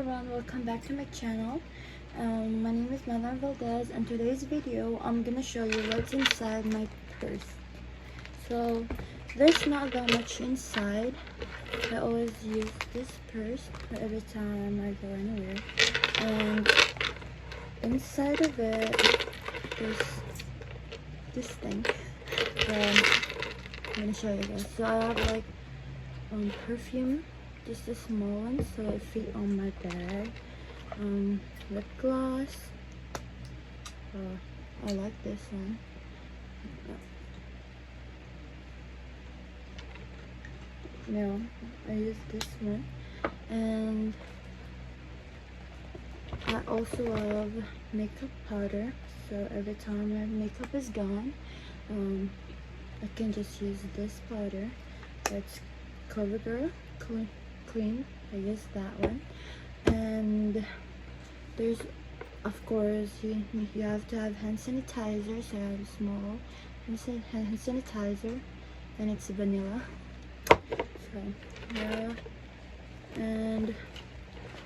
everyone, welcome back to my channel. My name is Madelaine Valdez, and today's video I'm gonna show you what's inside my purse. So there's not that much inside. I always use this purse every time I go anywhere, and inside of it there's this thing. I'm gonna show you guys. So I have like perfume, just a small one, so it fit on my bag. Lip gloss. I like this one. No, I use this one, and I also have makeup powder. So every time my makeup is gone, I can just use this powder. It's CoverGirl Clean. I use that one. And there's, of course, you have to have hand sanitizer. So I have a small hand sanitizer, and it's vanilla. So yeah, and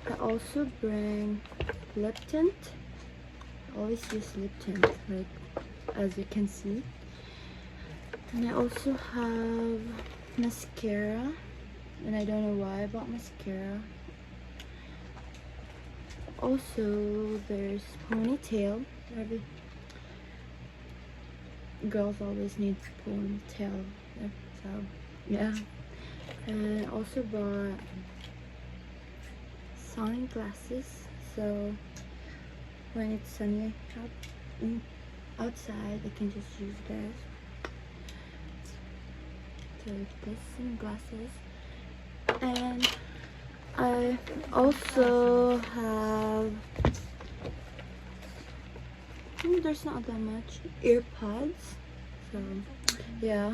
I also bring lip tint. I always use lip tint, like as you can see. And I also have mascara, and I don't know why I bought mascara. Also, there's ponytail. Every girls always need ponytail, so yeah. And I also bought sunglasses, so when it's sunny outside, I can just use this. So this sunglasses. And I also have, there's not that much, earpods. So yeah,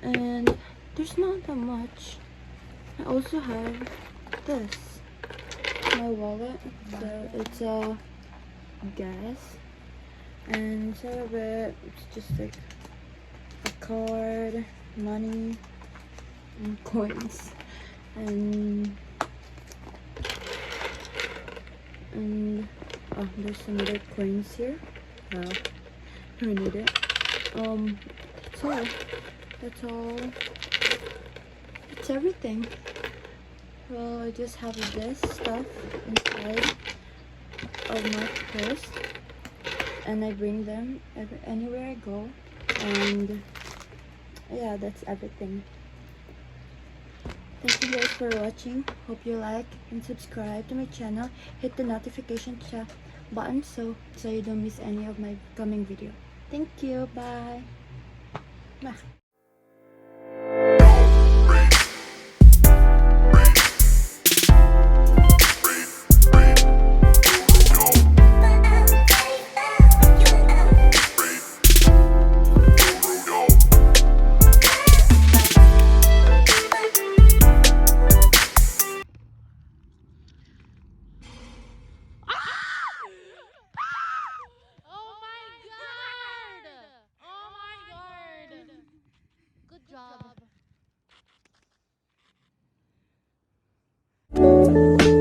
and there's not that much. I also have this, my wallet. So it's a gas, and some of it, it's just like a card, money, and coins, and oh, there's some other coins here. Wow, who need it? That's all. It's everything. Well, I just have this stuff inside of my purse, and I bring them anywhere I go. And yeah, that's everything. Thank you guys for watching. Hope you like and subscribe to my channel. Hit the notification button so you don't miss any of my coming video. Thank you. Bye. Bye. Good job.